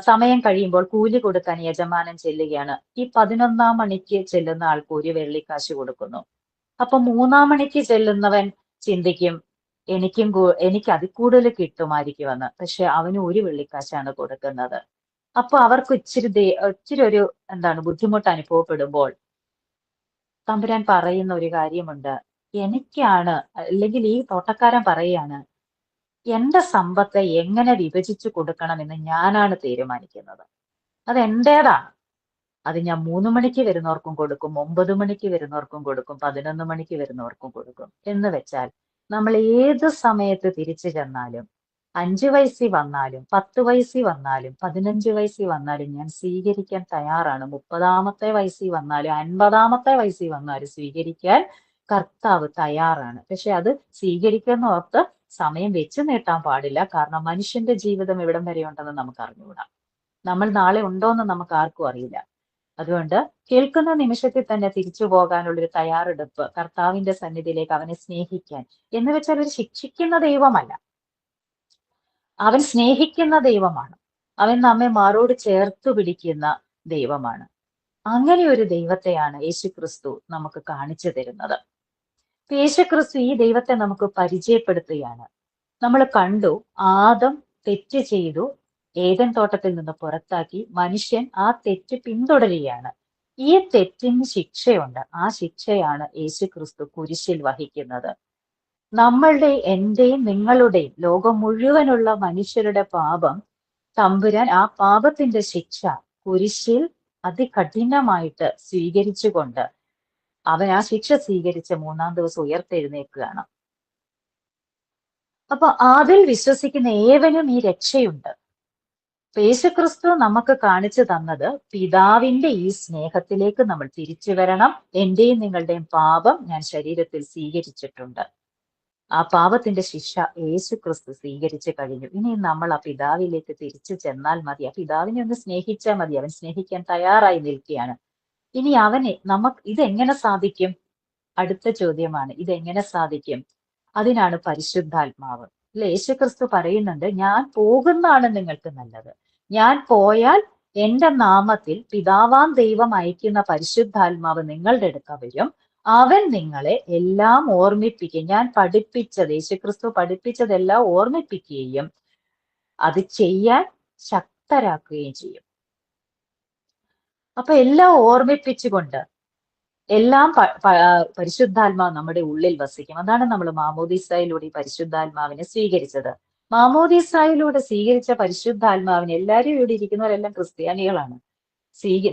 സമയം കഴിയുമ്പോൾ കൂലി കൊടുക്കാൻ യജമാനൻ ചെല്ലുകയാണ്. ഈ 11 മണിക്ക് ചെല്ലുന്ന ആൾക്ക് 1 വെള്ളിക്കാശ് കൊടുക്കുന്നു. അപ്പൊ 3 മണിക്ക് ചെല്ലുന്നവൻ ചിന്തിക്കും, എനിക്ക് അതിൽ കൂടുതൽ കിട്ടുമായിരിക്കുമെന്ന്. പക്ഷെ അവന് 1 വെള്ളിക്കാശാണ് കൊടുക്കുന്നത്. അപ്പൊ അവർക്ക് ഇച്ചിരി ഒരു ബുദ്ധിമുട്ട് അനുഭവപ്പെടുമ്പോൾ തമ്പുരാൻ പറയുന്ന ഒരു കാര്യമുണ്ട്. എനിക്കാണ്, അല്ലെങ്കിൽ ഈ തോട്ടക്കാരൻ പറയാണ്, എന്റെ സമ്പത്ത് എങ്ങനെ വിഭജിച്ചു കൊടുക്കണമെന്ന് ഞാനാണ് തീരുമാനിക്കുന്നത്. അത് എന്റേതാണ്. അത് ഞാൻ 3 മണിക്ക് വരുന്നവർക്കും കൊടുക്കും, 9 മണിക്ക് വരുന്നവർക്കും കൊടുക്കും, 11 മണിക്ക് വരുന്നവർക്കും കൊടുക്കും. എന്ന് വെച്ചാൽ നമ്മൾ ഏത് സമയത്ത് തിരിച്ചു ചെന്നാലും, 5 വയസ്സിൽ വന്നാലും, 10 വയസ്സിൽ വന്നാലും, 15 വയസ്സിൽ വന്നാലും ഞാൻ സ്വീകരിക്കാൻ തയ്യാറാണ്. 30-ാമത്തെ വയസ്സിൽ വന്നാലും, 50-ാമത്തെ വയസ്സിൽ വന്നാലും സ്വീകരിക്കാൻ കർത്താവ് തയ്യാറാണ്. പക്ഷെ അത് സ്വീകരിക്കുന്ന ഓർത്ത് സമയം വെച്ച് നീട്ടാൻ പാടില്ല. കാരണം മനുഷ്യന്റെ ജീവിതം എവിടം വരെ ഉണ്ടെന്ന് നമുക്ക് അറിഞ്ഞുകൂടാ. നമ്മൾ നാളെ ഉണ്ടോയെന്ന് നമുക്ക് ആർക്കും അറിയില്ല. അതുകൊണ്ട് കേൾക്കുന്ന നിമിഷത്തിൽ തന്നെ തിരിച്ചു പോകാനുള്ളൊരു തയ്യാറെടുപ്പ്, കർത്താവിന്റെ സന്നിധിയിലേക്ക് അവനെ സ്നേഹിക്കാൻ. എന്ന് വെച്ചാൽ ഒരു ശിക്ഷിക്കുന്ന ദൈവമല്ല, അവൻ സ്നേഹിക്കുന്ന ദൈവമാണ്. അവൻ നമ്മെ മാറോട് ചേർത്ത് പിടിക്കുന്ന ദൈവമാണ്. അങ്ങനെ ഒരു ദൈവത്തെയാണ് യേശുക്രിസ്തു നമുക്ക് കാണിച്ചു തരുന്നത്. യേശുക്രിസ്തു ഈ ദൈവത്തെ നമുക്ക് പരിചയപ്പെടുത്തുകയാണ്. നമ്മൾ കണ്ടു, ആദം തെറ്റ് ചെയ്തു, ഏദൻ തോട്ടത്തിൽ നിന്ന് പുറത്താക്കി. മനുഷ്യൻ ആ തെറ്റ് പിന്തുടരുകയാണ്. ഈ തെറ്റിന് ശിക്ഷയുണ്ട്. ആ ശിക്ഷയാണ് യേശുക്രിസ്തു കുരിശിൽ വഹിക്കുന്നത്. നമ്മളുടെ, എന്റെയും നിങ്ങളുടെയും, ലോകം മുഴുവനുള്ള മനുഷ്യരുടെ പാപം തമ്പുരാൻ ആ പാപത്തിന്റെ ശിക്ഷ കുരിശിൽ അതികഠിനമായിട്ട് സ്വീകരിച്ചുകൊണ്ട് അവൻ ആ ശിക്ഷ സ്വീകരിച്ച് 3-ാം ദിവസം ഉയർത്തെഴുന്നേൽക്കുകയാണ്. അപ്പൊ അതിൽ വിശ്വസിക്കുന്ന ഏവനും ഈ രക്ഷയുണ്ട്. യേശുക്രിസ്തു നമുക്ക് കാണിച്ചു തന്നത് പിതാവിന്റെ ഈ സ്നേഹത്തിലേക്ക് നമ്മൾ തിരിച്ചു വരണം. എന്റെയും നിങ്ങളുടെയും പാപം ഞാൻ ശരീരത്തിൽ സ്വീകരിച്ചിട്ടുണ്ട്. ആ പാപത്തിന്റെ ശിക്ഷ യേശുക്രിസ്തു സ്വീകരിച്ചു കഴിഞ്ഞു. ഇനി നമ്മൾ ആ പിതാവിലേക്ക് തിരിച്ചു ചെന്നാൽ മതി. ആ പിതാവിനെ ഒന്ന് സ്നേഹിച്ചാൽ മതി. അവൻ സ്നേഹിക്കാൻ തയ്യാറായി നിൽക്കുകയാണ്. ഇനി അവനെ നമുക്ക് ഇതെങ്ങനെ സാധിക്കും? അടുത്ത ചോദ്യമാണ്, ഇതെങ്ങനെ സാധിക്കും? അതിനാണ് പരിശുദ്ധാത്മാവ്. അല്ലെ, യേശുക്രിസ്തു പറയുന്നുണ്ട്, ഞാൻ പോകുന്നതാണ് നിങ്ങൾക്ക് നല്ലത്. ഞാൻ പോയാൽ എന്റെ നാമത്തിൽ പിതാവാം ദൈവം അയക്കുന്ന പരിശുദ്ധാത്മാവ് നിങ്ങളുടെ അടുക്ക വരും. അവൻ നിങ്ങളെ എല്ലാം ഓർമ്മിപ്പിക്കും. ഞാൻ പഠിപ്പിച്ചത്, യേശുക്രിസ്തു പഠിപ്പിച്ചതെല്ലാം ഓർമ്മിപ്പിക്കുകയും അത് ചെയ്യാൻ ശക്തരാക്കുകയും ചെയ്യും. അപ്പൊ എല്ലാം ഓർമ്മിപ്പിച്ചുകൊണ്ട് എല്ലാം പരിശുദ്ധാത്മാവ് നമ്മുടെ ഉള്ളിൽ വസിക്കും. അതാണ് നമ്മൾ മാമോദീസായിലൂടെ ഈ പരിശുദ്ധാത്മാവിനെ സ്വീകരിച്ചത്. മാമോദീസായിലൂടെ സ്വീകരിച്ച പരിശുദ്ധാത്മാവിനെ, എല്ലാവരും ഇവിടെ ഇരിക്കുന്നവരെല്ലാം ക്രിസ്ത്യാനികളാണ്.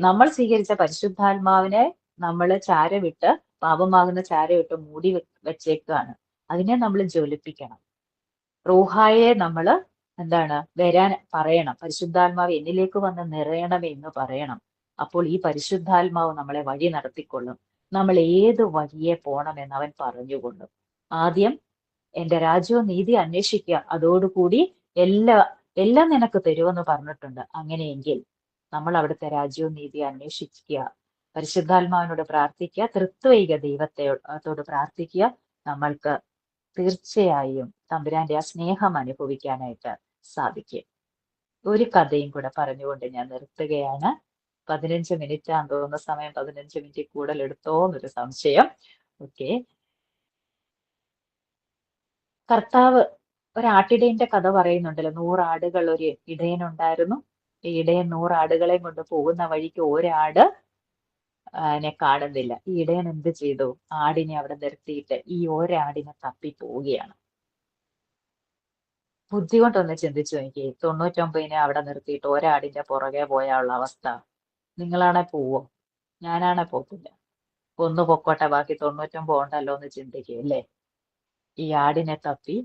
നമ്മൾ സ്വീകരിച്ച പരിശുദ്ധാത്മാവിനെ നമ്മൾ ചാരവിട്ട്, പാപമാകുന്ന ചാരവിട്ട് മൂടി വെച്ചേക്കാണ്. അതിനെ നമ്മൾ ജ്വലിപ്പിക്കണം. റൂഹായെ നമ്മൾ വരാൻ പറയണം. പരിശുദ്ധാത്മാവ് എന്നിലേക്ക് വന്ന് നിറയണമേ എന്ന് പറയണം. അപ്പോൾ ഈ പരിശുദ്ധാത്മാവ് നമ്മളെ വഴി നടത്തിക്കൊള്ളും. നമ്മൾ ഏത് വഴിയെ പോണമെന്ന് അവൻ പറഞ്ഞുകൊള്ളും. ആദ്യം എന്റെ രാജ്യവും നീതി അന്വേഷിക്കുക, അതോടുകൂടി എല്ലാം നിനക്ക് തരുമെന്ന് പറഞ്ഞിട്ടുണ്ട്. അങ്ങനെയെങ്കിൽ നമ്മൾ അവിടുത്തെ രാജ്യവും നീതി അന്വേഷിക്കുക, പരിശുദ്ധാത്മാവിനോട് പ്രാർത്ഥിക്കുക, തൃത്വൈക ദൈവത്തോട് പ്രാർത്ഥിക്കുക. നമ്മൾക്ക് തീർച്ചയായും തമ്പുരാന്റെ ആ സ്നേഹം അനുഭവിക്കാനായിട്ട് സാധിക്കും. ഒരു കഥയും കൂടെ പറഞ്ഞുകൊണ്ട് ഞാൻ നിർത്തുകയാണ്. 15 മിനിറ്റ് ആണെന്ന് തോന്നുന്ന സമയം, 15 മിനിറ്റ് കൂടുതൽ എടുത്തോ എന്നൊരു സംശയം. ഓക്കെ, കർത്താവ് ഒരാട്ടിടയന്റെ കഥ പറയുന്നുണ്ടല്ലോ. 100 ആടുകൾ ഒരു ഇടയനുണ്ടായിരുന്നു. ഈ ഇടയൻ 100 ആടുകളെ കൊണ്ട് പോകുന്ന വഴിക്ക് ഒരാട് നെ കാണുന്നില്ല. ഈ ഇടയൻ എന്ത് ചെയ്തു? ആടിനെ അവിടെ നിർത്തിയിട്ട് ഈ ഒരാടിനെ തപ്പി പോവുകയാണ്. ബുദ്ധി കൊണ്ടൊന്ന് ചിന്തിച്ചു നോക്കി. 99 അവിടെ നിർത്തിയിട്ട് ഒരാടിന്റെ പുറകെ പോയാലുള്ള അവസ്ഥ. നിങ്ങളാണെ പോവോ? ഞാനാണെ പോത്തില്ല. ഒന്ന് പൊക്കോട്ടെ, ബാക്കി 99 ഉണ്ടല്ലോ എന്ന് ചിന്തിക്കുക അല്ലേ? ഈ ആടിനെ തപ്പി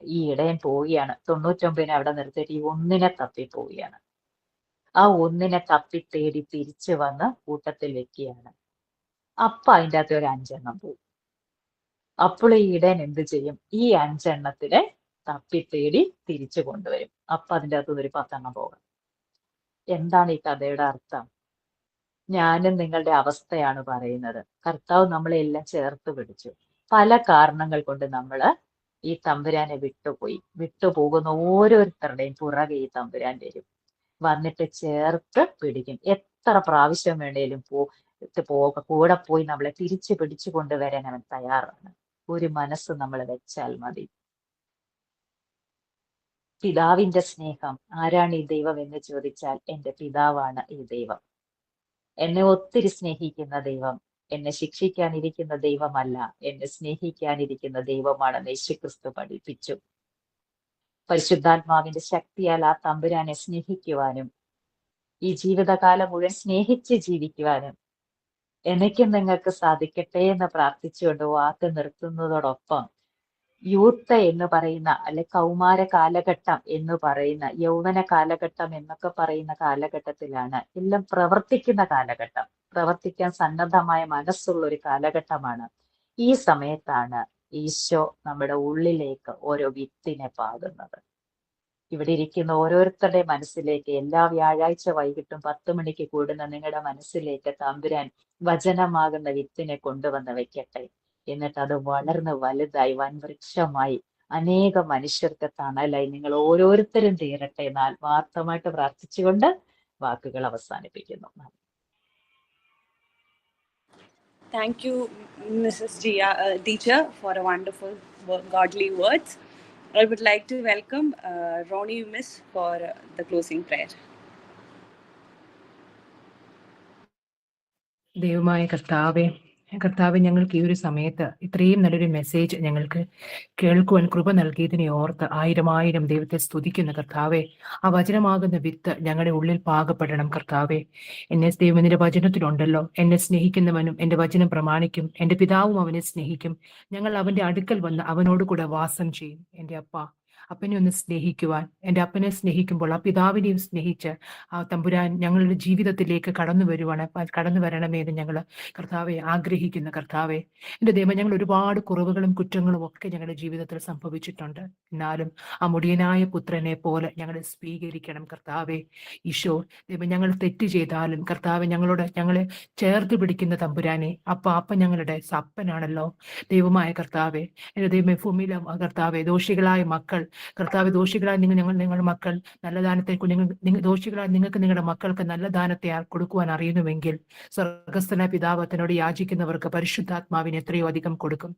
ഈ ഇടയൻ പോവുകയാണ്. 99 അവിടെ നിർത്തിയിട്ട് ഈ ഒന്നിനെ തപ്പി പോവുകയാണ്. ആ ഒന്നിനെ തപ്പി തേടി തിരിച്ചു വന്ന് കൂട്ടത്തിൽ വെക്കുകയാണ്. അപ്പൊ അതിൻ്റെ അകത്ത് ഒരു 5 എണ്ണം പോകും. അപ്പോൾ ഈ ഇടയൻ എന്ത് ചെയ്യും? ഈ 5 എണ്ണത്തിനെ തപ്പി തേടി തിരിച്ചു കൊണ്ടുവരും. അപ്പൊ അതിൻ്റെ അകത്ത് ഒരു 10 എണ്ണം പോകാം. എന്താണ് ഈ കഥയുടെ അർത്ഥം? ഞാനും നിങ്ങളുടെ അവസ്ഥയാണ് പറയുന്നത്. കർത്താവ് നമ്മളെ എല്ലാം ചേർത്ത് പിടിച്ചു. പല കാരണങ്ങൾ കൊണ്ട് നമ്മൾ ഈ തമ്പുരാനെ വിട്ടുപോകുന്ന ഓരോരുത്തരുടെയും പുറകെ ഈ തമ്പുരാൻ വരും. വന്നിട്ട് ചേർത്ത് പിടിക്കും. എത്ര പ്രാവശ്യം വേണേലും കൂടെ പോയി നമ്മളെ തിരിച്ചു പിടിച്ചു കൊണ്ടുവരാൻ അവൻ തയ്യാറാണ്. ഒരു മനസ്സ് നമ്മൾ വെച്ചാൽ മതി. പിതാവിന്റെ സ്നേഹം. ആരാണ് ഈ ദൈവം എന്ന് ചോദിച്ചാൽ എന്റെ പിതാവാണ് ഈ ദൈവം. എന്നെ ഒത്തിരി സ്നേഹിക്കുന്ന ദൈവം, എന്നെ ശിക്ഷിക്കാനിരിക്കുന്ന ദൈവമല്ല, എന്നെ സ്നേഹിക്കാനിരിക്കുന്ന ദൈവമാണെന്ന് യേശുക്രിസ്തു പഠിപ്പിച്ചു. പരിശുദ്ധാത്മാവിന്റെ ശക്തിയാൽ ആ തമ്പുരാനെ സ്നേഹിക്കുവാനും ഈ ജീവിതകാലം മുഴുവൻ സ്നേഹിച്ച് ജീവിക്കുവാനും എനിക്കും നിങ്ങൾക്ക് സാധിക്കട്ടെ എന്ന് പ്രാർത്ഥിച്ചുകൊണ്ട് വാക്ക് നിർത്തുന്നതോടൊപ്പം, യൂത്ത് എന്ന് പറയുന്ന അല്ലെ കൗമാര കാലഘട്ടം എന്ന് പറയുന്ന, യൗവന കാലഘട്ടം എന്നൊക്കെ പറയുന്ന കാലഘട്ടത്തിലാണ് എല്ലാം പ്രവർത്തിക്കുന്ന കാലഘട്ടം. പ്രവർത്തിക്കാൻ സന്നദ്ധമായ മനസ്സുള്ള ഒരു കാലഘട്ടമാണ്. ഈ സമയത്താണ് ഈശോ നമ്മുടെ ഉള്ളിലേക്ക് ഓരോ വിത്തിനെ പാകുന്നത്. ഇവിടെ ഇരിക്കുന്ന ഓരോരുത്തരുടെ മനസ്സിലേക്ക് എല്ലാ വ്യാഴാഴ്ച വൈകിട്ടും 10 മണിക്ക് കൂടുന്ന നിങ്ങളുടെ മനസ്സിലേക്ക് തമ്പുരാൻ വചനമാകുന്ന വിത്തിനെ കൊണ്ടുവന്ന് വെക്കട്ടെ. എന്നിട്ട് അത് വളർന്ന് വലുതായി വൻവൃക്ഷമായി അനേക മനുഷ്യർക്ക് തണലായി നിങ്ങൾ ഓരോരുത്തരും തീരട്ടെ എന്ന് ആത്മാർത്ഥമായിട്ട് പ്രാർത്ഥിച്ചുകൊണ്ട് വാക്കുകൾ അവസാനിപ്പിക്കുന്നു. Thank you, Mrs. Jia, teacher, for a wonderful godly words. I would like to welcome Ronnie Miss for the closing prayer. ദൈവമായ കർത്താവെ, ഞങ്ങൾക്ക് ഈ ഒരു സമയത്ത് ഇത്രയും നല്ലൊരു മെസ്സേജ് ഞങ്ങൾക്ക് കേൾക്കുവാൻ കൃപ നൽകിയതിനെ ഓർത്ത് ആയിരം ദൈവത്തെ സ്തുതിക്കുന്ന കർത്താവെ. ആ വചനമാകുന്ന വിത്ത് ഞങ്ങളുടെ ഉള്ളിൽ പാകപ്പെടണം കർത്താവെ. ദൈവം നിന്റെ വചനത്തിലുണ്ടല്ലോ, എന്നെ സ്നേഹിക്കുന്നവനും എൻ്റെ വചനം പ്രമാണിക്കും, എൻ്റെ പിതാവും അവനെ സ്നേഹിക്കും, ഞങ്ങൾ അവൻ്റെ അടുക്കൽ വന്ന് അവനോട് കൂടെ വാസം ചെയ്യും. എൻ്റെ അപ്പനെ ഒന്ന് സ്നേഹിക്കുവാൻ, എൻ്റെ അപ്പനെ സ്നേഹിക്കുമ്പോൾ ആ പിതാവിനെയും സ്നേഹിച്ച് ആ തമ്പുരാൻ ഞങ്ങളുടെ ജീവിതത്തിലേക്ക് കടന്നു വരണമെന്ന് ഞങ്ങൾ കർത്താവെ ആഗ്രഹിക്കുന്ന കർത്താവെ. എൻ്റെ ദൈവം, ഞങ്ങൾ ഒരുപാട് കുറവുകളും കുറ്റങ്ങളും ഒക്കെ ഞങ്ങളുടെ ജീവിതത്തിൽ സംഭവിച്ചിട്ടുണ്ട്. എന്നാലും ആ മുടിയനായ പുത്രനെ പോലെ ഞങ്ങളെ സ്വീകരിക്കണം കർത്താവെ. ഈശോ ദൈവം, ഞങ്ങൾ തെറ്റ് ചെയ്താലും കർത്താവെ ഞങ്ങളെ ചേർത്ത് പിടിക്കുന്ന തമ്പുരാനെ, അപ്പ ഞങ്ങളുടെ അപ്പനാണല്ലോ ദൈവമായ കർത്താവെ. എൻ്റെ ദൈവമേ, ഭൂമിയിലെ കർത്താവെ ദോഷികളായ മക്കൾ, കർത്താവ് ദോഷികളായ നിങ്ങളുടെ മക്കൾ നല്ല ദാനത്തെ ദോഷികളായ നിങ്ങൾക്ക് നിങ്ങളുടെ മക്കൾക്ക് നല്ല ദാനത്തെ കൊടുക്കുവാൻ അറിയുന്നുവെങ്കിൽ സ്വർഗസ്ഥനായ പിതാവ് തന്നോട് യാചിക്കുന്നവർക്ക് പരിശുദ്ധാത്മാവിന് എത്രയോ അധികം കൊടുക്കും.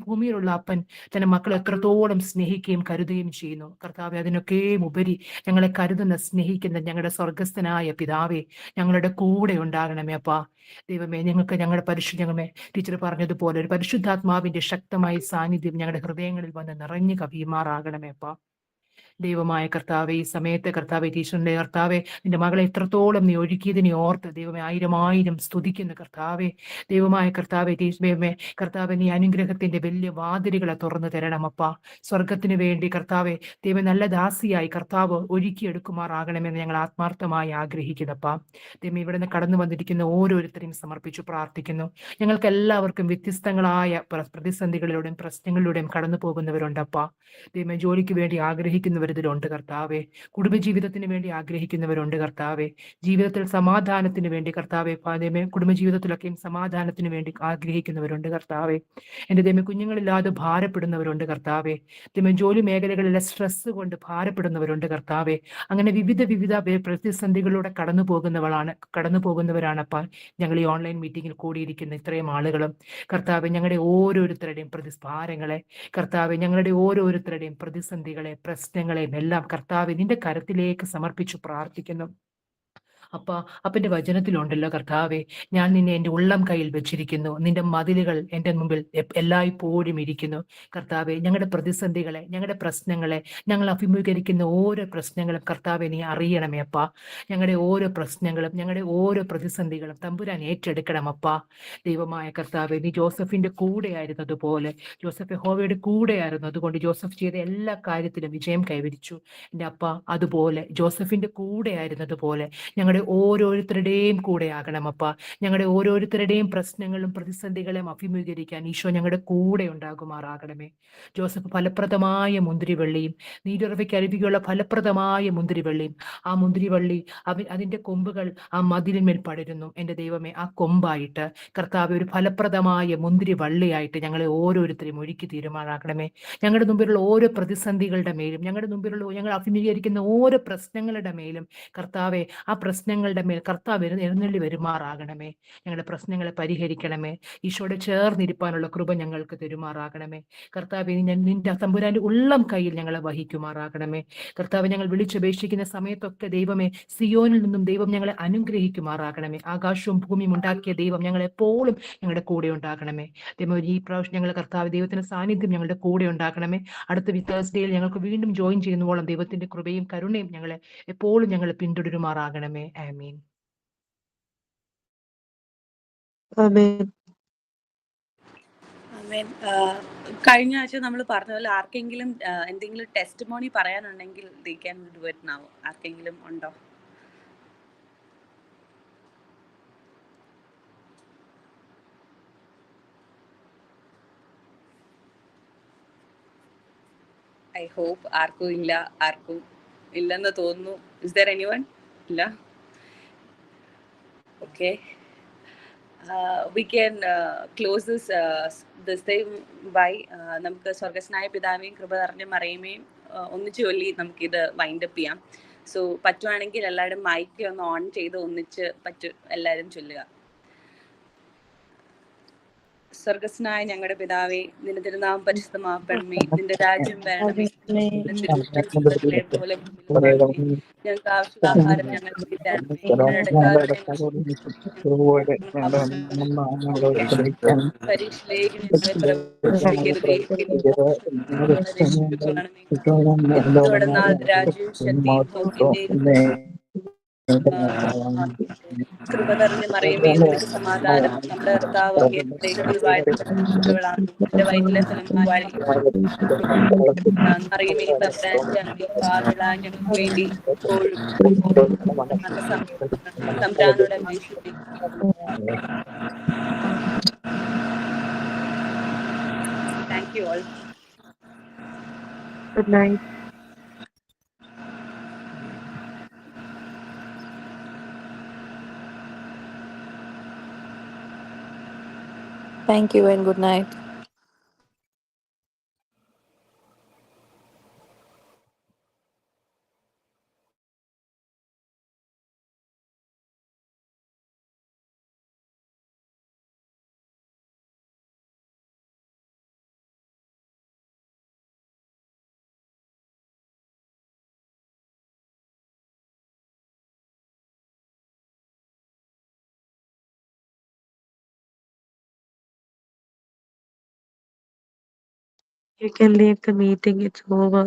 ഭൂമിയിലുള്ള അപ്പൻ തന്റെ മക്കളെ എത്രത്തോളം സ്നേഹിക്കുകയും കരുതുകയും ചെയ്യുന്നു കർത്താവെ. അതിനൊക്കെയും ഉപരി ഞങ്ങളെ കരുതുന്ന സ്നേഹിക്കുന്ന ഞങ്ങളുടെ സ്വർഗസ്ഥനായ പിതാവെ, ഞങ്ങളുടെ കൂടെ ഉണ്ടാകണമേ അപ്പാ. ദൈവമേ, ഞങ്ങളുടെ ടീച്ചർ പറഞ്ഞതുപോലെ ഒരു പരിശുദ്ധാത്മാവിന്റെ ശക്തമായ സാന്നിധ്യം ഞങ്ങളുടെ ഹൃദയങ്ങളിൽ വന്ന് നിറഞ്ഞു കവിയുമാറാകണമേ അപ്പാ. ദൈവമായ കർത്താവെ, ഈ സമയത്ത് കർത്താവെ, ടീച്ചറിന്റെ കർത്താവെ, നിന്റെ മകളെ എത്രത്തോളം നീ ഒഴുക്കിയതിനെ ഓർത്ത് ദൈവമേ ആയിരം സ്തുതിക്കുന്ന കർത്താവെ. ദൈവമായ കർത്താവെ, ദൈവമേ കർത്താവെ, നീ അനുഗ്രഹത്തിന്റെ വലിയ വാതിലുകളെ തുറന്നു തരണമപ്പ. സ്വർഗത്തിന് വേണ്ടി കർത്താവെ ദൈവം നല്ല ദാസിയായി കർത്താവ് ഒഴുക്കിയെടുക്കുമാറാകണമെന്ന് ഞങ്ങൾ ആത്മാർത്ഥമായി ആഗ്രഹിക്കുന്നപ്പ. ദൈവം, ഇവിടെ നിന്ന് കടന്നു വന്നിരിക്കുന്ന ഓരോരുത്തരെയും സമർപ്പിച്ചു പ്രാർത്ഥിക്കുന്നു. ഞങ്ങൾക്ക് എല്ലാവർക്കും വ്യത്യസ്തങ്ങളായ പ്രതിസന്ധികളിലൂടെയും പ്രശ്നങ്ങളിലൂടെയും കടന്നു പോകുന്നവരുണ്ടപ്പ. ദൈവം, ജോലിക്ക് വേണ്ടി ആഗ്രഹിക്കുന്നവരിതിലുണ്ട് കർത്താവെ. കുടുംബജീവിതത്തിന് വേണ്ടി ആഗ്രഹിക്കുന്നവരുണ്ട് കർത്താവെ. ജീവിതത്തിൽ സമാധാനത്തിന് വേണ്ടി കർത്താവെ, കുടുംബജീവിതത്തിലൊക്കെയും സമാധാനത്തിന് വേണ്ടി ആഗ്രഹിക്കുന്നവരുണ്ട് കർത്താവെ. എൻ്റെ ദൈവമേ, കുഞ്ഞുങ്ങളില്ലാതെ ഭാരപ്പെടുന്നവരുണ്ട് കർത്താവെ. ദൈവമേ, ജോലി മേഖലകളിലെ സ്ട്രെസ് കൊണ്ട് ഭാരപ്പെടുന്നവരുണ്ട് കർത്താവെ. അങ്ങനെ വിവിധ പ്രതിസന്ധികളിലൂടെ കടന്നു പോകുന്നവരാണപ്പ ഞങ്ങൾ ഈ ഓൺലൈൻ മീറ്റിംഗിൽ കൂടിയിരിക്കുന്ന ഇത്രയും ആളുകളും. കർത്താവെ, ഞങ്ങളുടെ ഓരോരുത്തരുടെയും പ്രതിഭാരങ്ങളെ കർത്താവെ, ഞങ്ങളുടെ ഓരോരുത്തരുടെയും പ്രതിസന്ധികളെ പ്രശ്നങ്ങളെയും എല്ലാം കർത്താവെ നിന്റെ കരത്തിലേക്ക് സമർപ്പിച്ചു പ്രാർത്ഥിക്കുന്നു. അപ്പന്റെ വചനത്തിലുണ്ടല്ലോ കർത്താവെ, ഞാൻ നിന്നെ എൻ്റെ ഉള്ളം കയ്യിൽ വെച്ചിരിക്കുന്നു, നിന്റെ മതിലുകൾ എൻ്റെ മുമ്പിൽ എല്ലായ്പ്പോഴും ഇരിക്കുന്നു. കർത്താവെ, ഞങ്ങളുടെ പ്രതിസന്ധികളെ, ഞങ്ങളുടെ പ്രശ്നങ്ങളെ, ഞങ്ങൾ അഭിമുഖീകരിക്കുന്ന ഓരോ പ്രശ്നങ്ങളും കർത്താവെ നീ അറിയണമേ അപ്പ. ഞങ്ങളുടെ ഓരോ പ്രശ്നങ്ങളും ഞങ്ങളുടെ ഓരോ പ്രതിസന്ധികളും തമ്പുരാൻ ഏറ്റെടുക്കണം അപ്പ. ദൈവമായ കർത്താവെ, നീ ജോസഫിന്റെ കൂടെ ആയിരുന്നതുപോലെ, ജോസഫ് യഹോവയുടെ കൂടെ ആയിരുന്നു, അതുകൊണ്ട് ജോസഫ് ചെയ്ത എല്ലാ കാര്യത്തിലും വിജയം കൈവരിച്ചു. എൻ്റെ അപ്പ, അതുപോലെ ജോസഫിന്റെ കൂടെ ആയിരുന്നതുപോലെ ഞങ്ങളുടെ ഓരോരുത്തരുടെയും കൂടെ ആകണമപ്പ. ഞങ്ങളുടെ ഓരോരുത്തരുടെയും പ്രശ്നങ്ങളും പ്രതിസന്ധികളെയും അഭിമുഖീകരിക്കാൻ ഈശോ ഞങ്ങളുടെ കൂടെ ഉണ്ടാകുമാറാകണമേ. ജോസഫ് ഫലപ്രദമായ മുന്തിരിവള്ളിയും നീരുറവയ്ക്ക് അരുവിയുള്ള ഫലപ്രദമായ മുന്തിരിവള്ളിയും, ആ മുന്തിരിവള്ളി അതിന്റെ കൊമ്പുകൾ ആ മതിലിന്മേൽ പടരുന്നു. എൻ്റെ ദൈവമേ, ആ കൊമ്പായിട്ട് കർത്താവ് ഒരു ഫലപ്രദമായ മുന്തിരിവള്ളിയായിട്ട് ഞങ്ങളെ ഓരോരുത്തരെയും ഒഴുക്കി തീരുമാനാക്കണമേ. ഞങ്ങളുടെ മുമ്പിലുള്ള ഓരോ പ്രതിസന്ധികളുടെ മേലും, ഞങ്ങൾ അഭിമുഖീകരിക്കുന്ന ഓരോ പ്രശ്നങ്ങളുടെ മേലും കർത്താവെ, ആ പ്രശ്നങ്ങളുടെ മേൽ കർത്താവ് എഴുന്നള്ളി വരുമാറാകണമേ. ഞങ്ങളുടെ പ്രശ്നങ്ങളെ പരിഹരിക്കണമേ. ഈശോയുടെ ചേർന്നിരിപ്പാനുള്ള കൃപ ഞങ്ങൾക്ക് തരുമാറാകണമേ. കർത്താവെ, നിന്റെ തമ്പുരാന്റെ ഉള്ളം കയ്യിൽ ഞങ്ങളെ വഹിക്കുമാറാകണമേ. കർത്താവ്, ഞങ്ങൾ വിളിച്ചപേക്ഷിക്കുന്ന സമയത്തൊക്കെ ദൈവമേ, സിയോനിൽ നിന്നും ദൈവം ഞങ്ങളെ അനുഗ്രഹിക്കുമാറാകണമേ. ആകാശവും ഭൂമിയും ഉണ്ടാക്കിയ ദൈവം ഞങ്ങളെപ്പോഴും ഞങ്ങളുടെ കൂടെ ഉണ്ടാകണമേ. ദൈവം, ഈ പ്രാവശ്യം ഞങ്ങളുടെ കർത്താവ് ദൈവത്തിന്റെ സാന്നിധ്യം ഞങ്ങളുടെ കൂടെ ഉണ്ടാക്കണമേ. അടുത്ത തേഴ്സ്ഡേയിൽ ഞങ്ങൾക്ക് വീണ്ടും ജോയിൻ ചെയ്യുന്നവോളം ദൈവത്തിന്റെ കൃപയും കരുണയും ഞങ്ങളെ എപ്പോഴും ഞങ്ങളെ പിന്തുടരുമാറാകണമേ. ആമീൻ. ആമേൻ. കഴിഞ്ഞ ആഴ്ച നമ്മൾ പറഞ്ഞ പോലെ ആർക്കെങ്കിലും എന്തെങ്കിലും ടെസ്റ്റിമോണി പറയാനുണ്ടെങ്കിൽ they can do it now. ആർക്കെങ്കിലും ഉണ്ടോ? ഐ ഹോപ്പ് ആർക്കും ഇല്ല, ആർക്കും ഇല്ലെന്ന് തോന്നുന്നു. Is there anyone? ഇല്ല. Okay, we can close this thing by നമുക്ക് സ്വർഗസ്നായ പിതാവേയും കൃപ നിറഞ്ഞ മറിയമേയും ഒന്നിച്ച് ചൊല്ലി നമുക്കിത് വൈൻഡപ്പ് ചെയ്യാം. സോ പറ്റുവാണെങ്കിൽ എല്ലാവരും മൈക്ക് ഒന്ന് ഓൺ ചെയ്ത് ഒന്നിച്ച് എല്ലാവരും ചൊല്ലുക. സ്വർഗസ്നായ ഞങ്ങളുടെ പിതാവേ, നിന്റെ തിരുനാമം പരിശുദ്ധമാക്കണമേ, നിന്റെ രാജ്യം വരണമേ, നിന്റെ തിരുവുള്ളം സ്വർഗ്ഗത്തിലെ പോലെ ഭൂമിയിലുമാകണമേ. ഞങ്ങൾക്ക് ആവശ്യമുള്ള ആഹാരം ഞങ്ങൾക്ക് തരണമേ, ഞങ്ങളുടെ പരീക്ഷയിലേക്ക് ഞങ്ങളെ പ്രവേശിപ്പിക്കരുതേ, രക്ഷിക്കണമേ. തുടർന്നാൽ രാജ്യവും ശക്തിയും ഭൗതിന്റെയും കൃപ നിറഞ്ഞ മറിയമേ, നിനക്ക് സമാധാനം. നമ്മുടെ കർത്താവ് അങ്ങയുടെ എന്റെ വയറ്റിലെ ഫലമായി മറിയമേ തമ്പുരാന്റെ അമ്മേ, പാപികളായ ഞങ്ങൾക്ക് വേണ്ടി ഇപ്പോഴും തമ്പുരാനോട് അപേക്ഷിക്കുന്നു. Thank you all. Good night. Thank you and good night. You can leave the meeting. It's over.